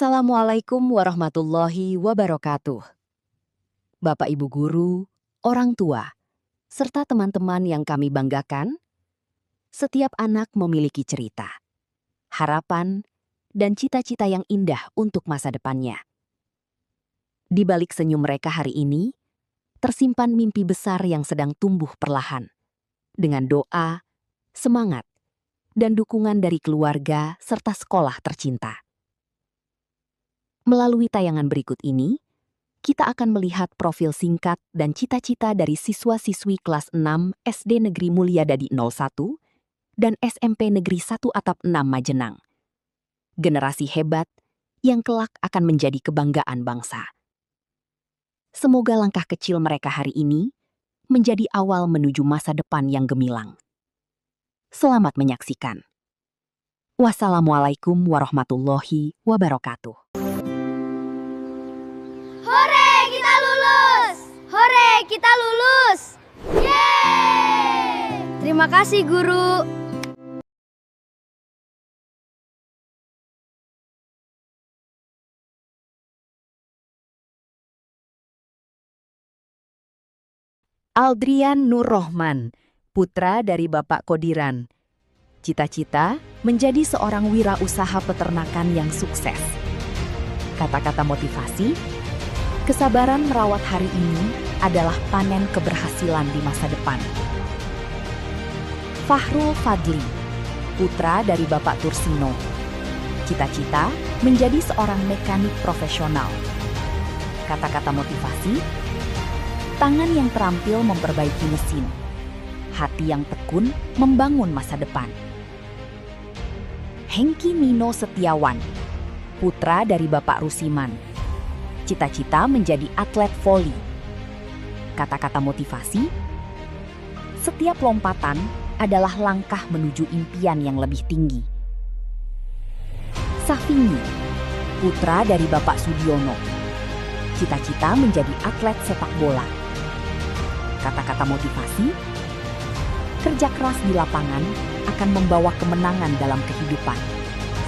Assalamualaikum warahmatullahi wabarakatuh. Bapak Ibu guru, orang tua, serta teman-teman yang kami banggakan, setiap anak memiliki cerita, harapan, dan cita-cita yang indah untuk masa depannya. Di balik senyum mereka hari ini, tersimpan mimpi besar yang sedang tumbuh perlahan. Dengan doa, semangat, dan dukungan dari keluarga serta sekolah tercinta. Melalui tayangan berikut ini, kita akan melihat profil singkat dan cita-cita dari siswa-siswi kelas 6 SD Negeri Mulyadadi 01 dan SMP Negeri 1 Atap 6 Majenang. Generasi hebat yang kelak akan menjadi kebanggaan bangsa. Semoga langkah kecil mereka hari ini menjadi awal menuju masa depan yang gemilang. Selamat menyaksikan. Wassalamualaikum warahmatullahi wabarakatuh. Kita lulus! Yeay! Terima kasih, Guru. Aldrian Nur Rohman, putra dari Bapak Kodiran. Cita-cita menjadi seorang wirausaha peternakan yang sukses. Kata-kata motivasi, kesabaran merawat hari ini adalah panen keberhasilan di masa depan. Fahrul Fadli, putra dari Bapak Tursino. Cita-cita menjadi seorang mekanik profesional. Kata-kata motivasi, tangan yang terampil memperbaiki mesin, hati yang tekun membangun masa depan. Hengki Mino Setiawan, putra dari Bapak Rusiman. Cita-cita menjadi atlet voli. Kata-kata motivasi, setiap lompatan adalah langkah menuju impian yang lebih tinggi. Safini, putra dari Bapak Sudiono. Cita-cita menjadi atlet sepak bola. Kata-kata motivasi, kerja keras di lapangan akan membawa kemenangan dalam kehidupan.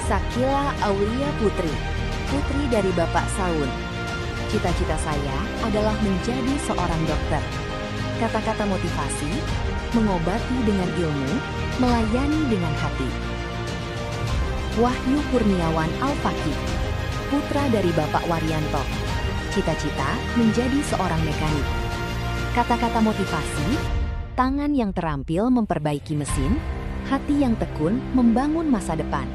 Sakila Aulia Putri, putri dari Bapak Saun. Cita-cita saya adalah menjadi seorang dokter. Kata-kata motivasi, mengobati dengan ilmu, melayani dengan hati. Wahyu Kurniawan Al-Fakih, putra dari Bapak Waryanto. Cita-cita menjadi seorang mekanik. Kata-kata motivasi, tangan yang terampil memperbaiki mesin, hati yang tekun membangun masa depan.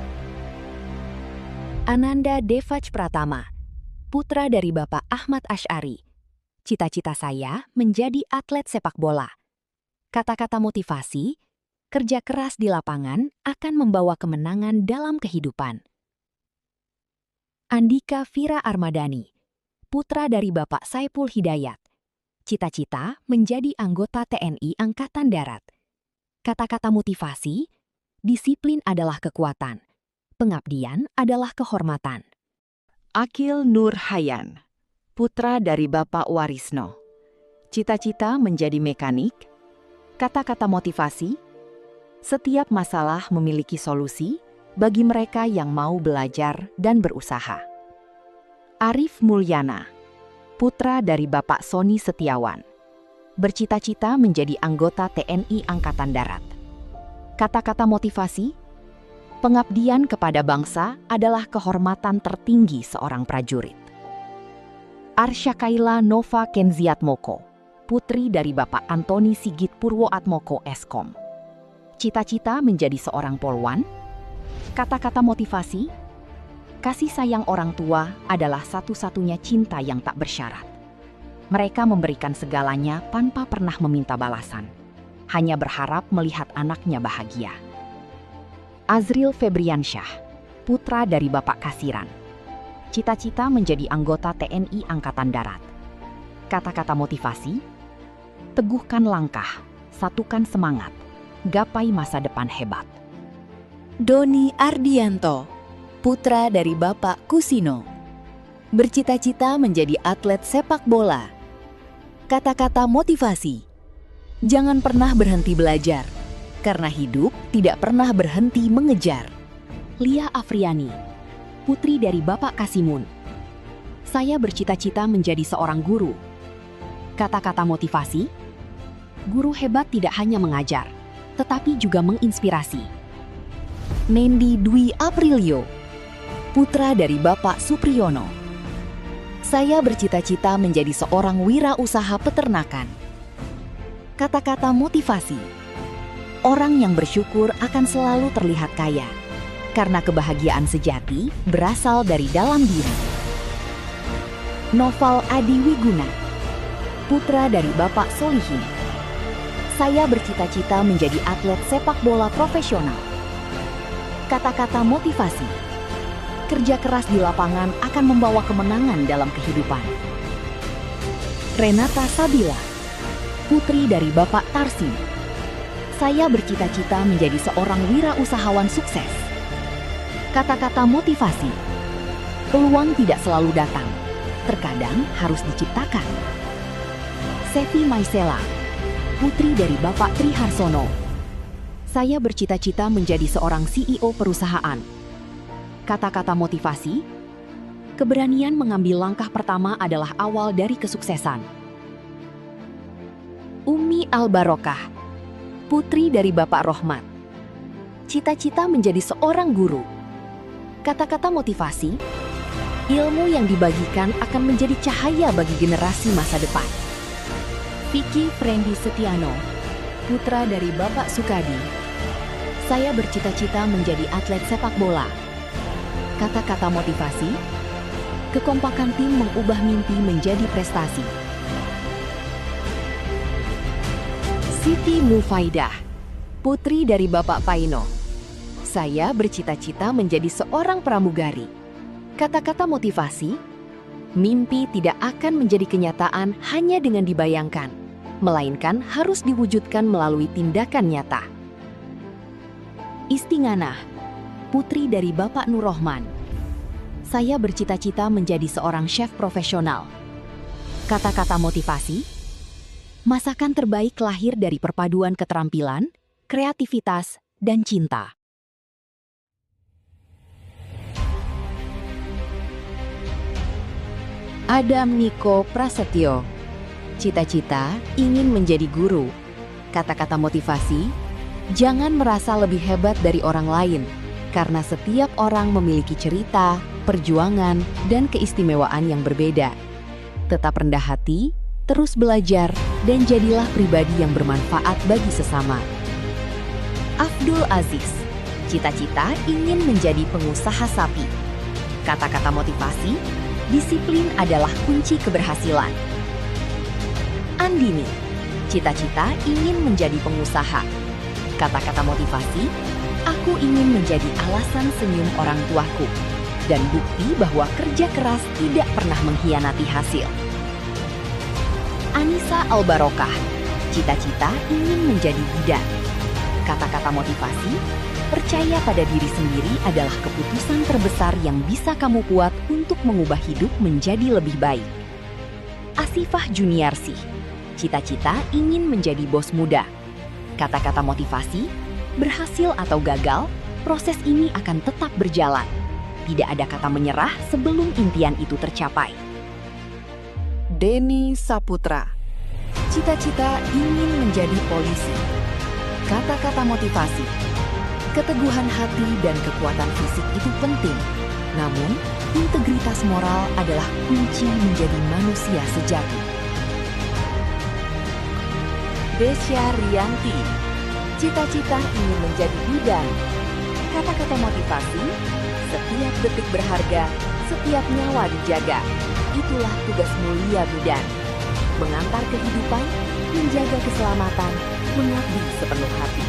Ananda Devaj Pratama, putra dari Bapak Ahmad Asy'ari. Cita-cita saya menjadi atlet sepak bola. Kata-kata motivasi, kerja keras di lapangan akan membawa kemenangan dalam kehidupan. Andika Fira Armadani, putra dari Bapak Saipul Hidayat. Cita-cita menjadi anggota TNI Angkatan Darat. Kata-kata motivasi, disiplin adalah kekuatan, pengabdian adalah kehormatan. Akil Nur Hayan, putra dari Bapak Warisno. Cita-cita menjadi mekanik. Kata-kata motivasi, setiap masalah memiliki solusi bagi mereka yang mau belajar dan berusaha. Arif Mulyana, putra dari Bapak Soni Setiawan. Bercita-cita menjadi anggota TNI Angkatan Darat. Kata-kata motivasi, pengabdian kepada bangsa adalah kehormatan tertinggi seorang prajurit. Arsyakaila Nova Kenziatmoko, putri dari Bapak Antoni Sigit Purwoatmoko Eskom. Cita-cita menjadi seorang polwan. Kata-kata motivasi, kasih sayang orang tua adalah satu-satunya cinta yang tak bersyarat. Mereka memberikan segalanya tanpa pernah meminta balasan, hanya berharap melihat anaknya bahagia. Azril Febriansyah, putra dari Bapak Kasiran. Cita-cita menjadi anggota TNI Angkatan Darat. Kata-kata motivasi, teguhkan langkah, satukan semangat, gapai masa depan hebat. Doni Ardianto, putra dari Bapak Kusino. Bercita-cita menjadi atlet sepak bola. Kata-kata motivasi, jangan pernah berhenti belajar. Karena hidup tidak pernah berhenti mengejar. Lia Afriani, putri dari Bapak Kasimun. Saya bercita-cita menjadi seorang guru. Kata-kata motivasi, guru hebat tidak hanya mengajar, tetapi juga menginspirasi. Nendi Dwi Aprilio, putra dari Bapak Supriyono. Saya bercita-cita menjadi seorang wirausaha peternakan. Kata-kata motivasi, orang yang bersyukur akan selalu terlihat kaya, karena kebahagiaan sejati berasal dari dalam diri. Noval Adi Wiguna, putra dari Bapak Solihin. Saya bercita-cita menjadi atlet sepak bola profesional. Kata-kata motivasi, kerja keras di lapangan akan membawa kemenangan dalam kehidupan. Renata Sabila, putri dari Bapak Tarsim. Saya bercita-cita menjadi seorang wirausahawan sukses. Kata-kata motivasi, peluang tidak selalu datang, terkadang harus diciptakan. Sevi Maisela, putri dari Bapak Triharsono. Saya bercita-cita menjadi seorang CEO perusahaan. Kata-kata motivasi, keberanian mengambil langkah pertama adalah awal dari kesuksesan. Umi Al-Barokah, putri dari Bapak Rohmat. Cita-cita menjadi seorang guru. Kata-kata motivasi, ilmu yang dibagikan akan menjadi cahaya bagi generasi masa depan. Vicky Frendi Setiano, putra dari Bapak Sukadi. Saya bercita-cita menjadi atlet sepak bola. Kata-kata motivasi, kekompakan tim mengubah mimpi menjadi prestasi. Siti Mufaidah, putri dari Bapak Paino. Saya bercita-cita menjadi seorang pramugari. Kata-kata motivasi, mimpi tidak akan menjadi kenyataan hanya dengan dibayangkan, melainkan harus diwujudkan melalui tindakan nyata. Istinganah, putri dari Bapak Nur Rohman. Saya bercita-cita menjadi seorang chef profesional. Kata-kata motivasi, masakan terbaik lahir dari perpaduan keterampilan, kreativitas, dan cinta. Adam Niko Prasetyo, cita-cita ingin menjadi guru. Kata-kata motivasi, jangan merasa lebih hebat dari orang lain, karena setiap orang memiliki cerita, perjuangan, dan keistimewaan yang berbeda. Tetap rendah hati, terus belajar, dan jadilah pribadi yang bermanfaat bagi sesama. Abdul Aziz, cita-cita ingin menjadi pengusaha sapi. Kata-kata motivasi, disiplin adalah kunci keberhasilan. Andini, cita-cita ingin menjadi pengusaha. Kata-kata motivasi, aku ingin menjadi alasan senyum orang tuaku dan bukti bahwa kerja keras tidak pernah mengkhianati hasil. Anissa Al-Barokah, cita-cita ingin menjadi bidan. Kata-kata motivasi, percaya pada diri sendiri adalah keputusan terbesar yang bisa kamu buat untuk mengubah hidup menjadi lebih baik. Asifah Juniarsih, cita-cita ingin menjadi bos muda. Kata-kata motivasi, berhasil atau gagal, proses ini akan tetap berjalan. Tidak ada kata menyerah sebelum impian itu tercapai. Denny Saputra, cita-cita ingin menjadi polisi. Kata-kata motivasi, keteguhan hati dan kekuatan fisik itu penting. Namun, integritas moral adalah kunci menjadi manusia sejati. Desya Rianti, cita-cita ingin menjadi bidan. Kata-kata motivasi, setiap detik berharga, setiap nyawa dijaga. Itulah tugas mulia bidan. Mengantar kehidupan, menjaga keselamatan, mengabdi sepenuh hati.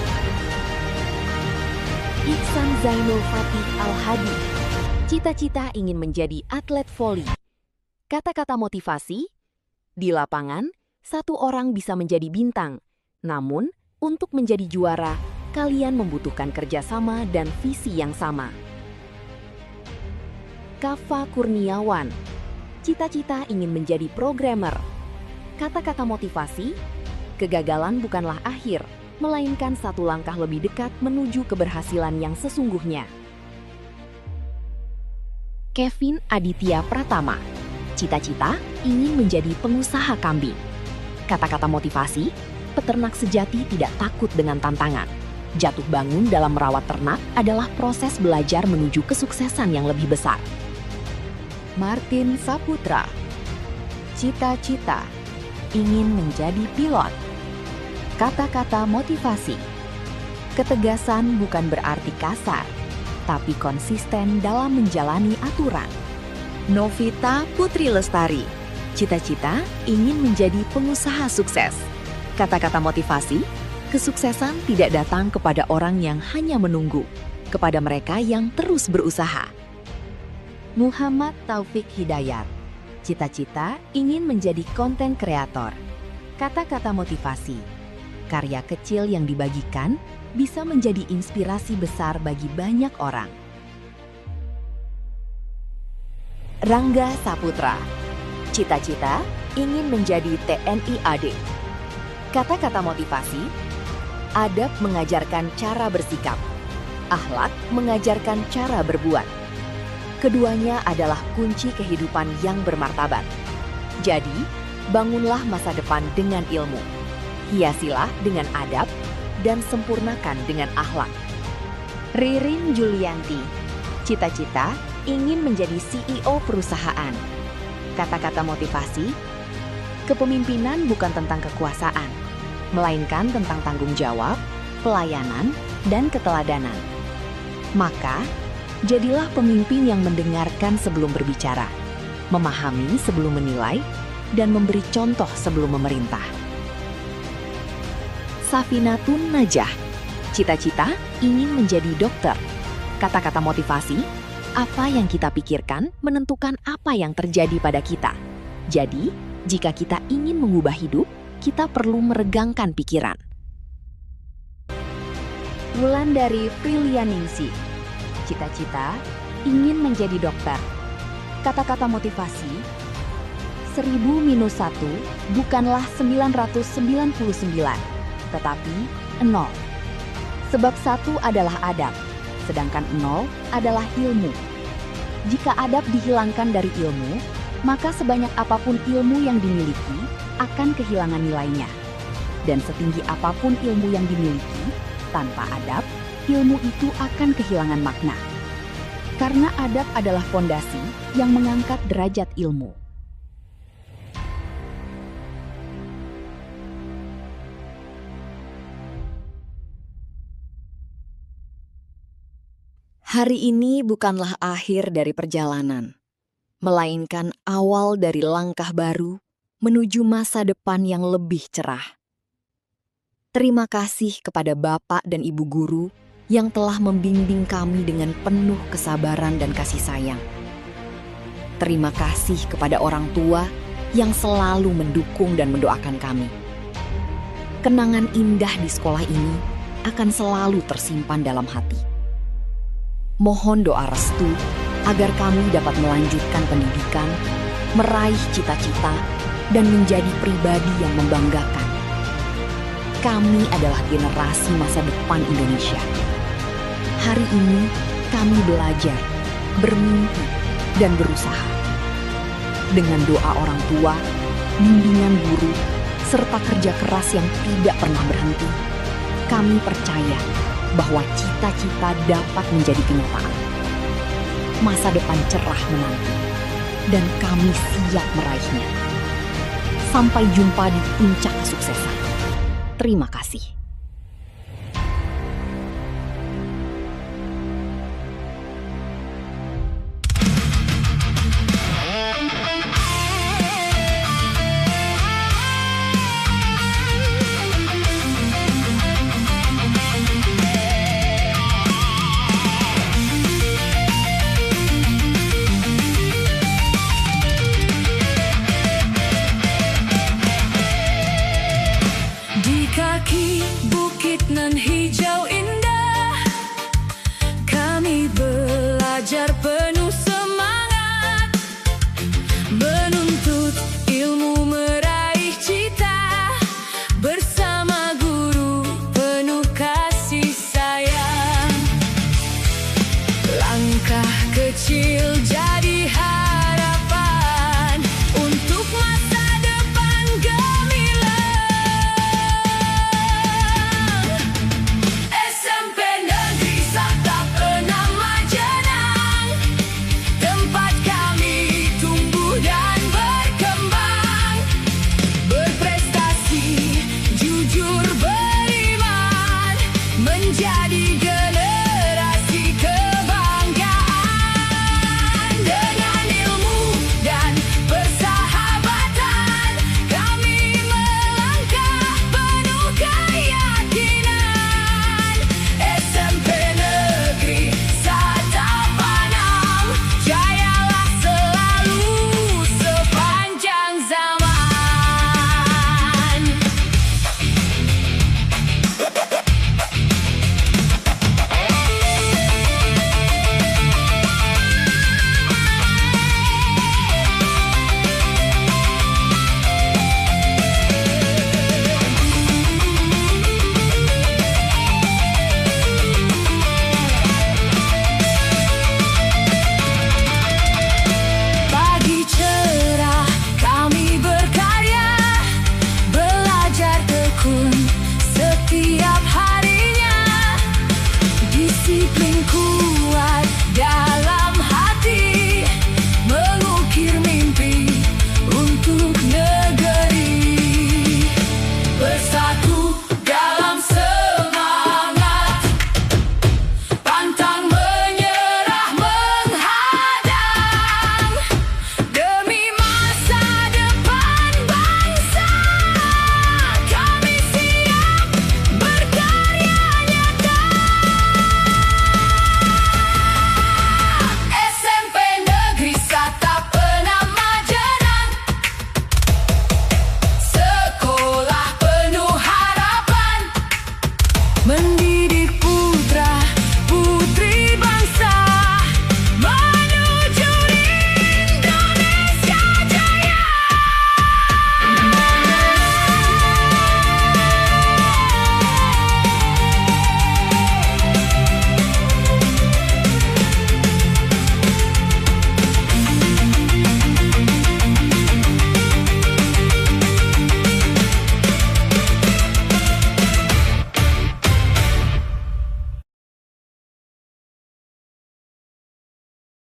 Iksan Zainul Fatih Al-Hadi, cita-cita ingin menjadi atlet voli. Kata-kata motivasi, di lapangan, satu orang bisa menjadi bintang. Namun, untuk menjadi juara, kalian membutuhkan kerjasama dan visi yang sama. Kava Kurniawan, cita-cita ingin menjadi programmer. Kata-kata motivasi, kegagalan bukanlah akhir, melainkan satu langkah lebih dekat menuju keberhasilan yang sesungguhnya. Kevin Aditya Pratama. Cita-cita ingin menjadi pengusaha kambing. Kata-kata motivasi, peternak sejati tidak takut dengan tantangan. Jatuh bangun dalam merawat ternak adalah proses belajar menuju kesuksesan yang lebih besar. Martin Saputra. Cita-cita ingin menjadi pilot. Kata-kata motivasi. Ketegasan bukan berarti kasar, tapi konsisten dalam menjalani aturan. Novita Putri Lestari. Cita-cita ingin menjadi pengusaha sukses. Kata-kata motivasi, kesuksesan tidak datang kepada orang yang hanya menunggu, kepada mereka yang terus berusaha. Muhammad Taufik Hidayat. Cita-cita ingin menjadi konten kreator. Kata-kata motivasi, karya kecil yang dibagikan bisa menjadi inspirasi besar bagi banyak orang. Rangga Saputra. Cita-cita ingin menjadi TNI AD. Kata-kata motivasi, adab mengajarkan cara bersikap, akhlak mengajarkan cara berbuat. Keduanya adalah kunci kehidupan yang bermartabat. Jadi, bangunlah masa depan dengan ilmu. Hiasilah dengan adab dan sempurnakan dengan akhlak. Ririn Julianti. Cita-cita ingin menjadi CEO perusahaan. Kata-kata motivasi, kepemimpinan bukan tentang kekuasaan, melainkan tentang tanggung jawab, pelayanan, dan keteladanan. Maka, jadilah pemimpin yang mendengarkan sebelum berbicara, memahami sebelum menilai, dan memberi contoh sebelum memerintah. Safinatun Najah. Cita-cita ingin menjadi dokter. Kata-kata motivasi, apa yang kita pikirkan menentukan apa yang terjadi pada kita. Jadi, jika kita ingin mengubah hidup, kita perlu meregangkan pikiran. Wulandari Prilianingsi. Cita-cita ingin menjadi dokter. Kata-kata motivasi, 1000-1 bukanlah 999, tetapi 0. Sebab 1 adalah adab, sedangkan 0 adalah ilmu. Jika adab dihilangkan dari ilmu, maka sebanyak apapun ilmu yang dimiliki akan kehilangan nilainya. Dan setinggi apapun ilmu yang dimiliki, tanpa adab, ilmu itu akan kehilangan makna. Karena adab adalah fondasi yang mengangkat derajat ilmu. Hari ini bukanlah akhir dari perjalanan, melainkan awal dari langkah baru menuju masa depan yang lebih cerah. Terima kasih kepada Bapak dan Ibu Guru yang telah membimbing kami dengan penuh kesabaran dan kasih sayang. Terima kasih kepada orang tua yang selalu mendukung dan mendoakan kami. Kenangan indah di sekolah ini akan selalu tersimpan dalam hati. Mohon doa restu agar kami dapat melanjutkan pendidikan, meraih cita-cita, dan menjadi pribadi yang membanggakan. Kami adalah generasi masa depan Indonesia. Hari ini kami belajar, bermimpi, dan berusaha. Dengan doa orang tua, bimbingan guru, serta kerja keras yang tidak pernah berhenti, kami percaya bahwa cita-cita dapat menjadi kenyataan. Masa depan cerah menanti, dan kami siap meraihnya. Sampai jumpa di puncak kesuksesan. Terima kasih. Kaki bukit nan hijau indah, kami belajar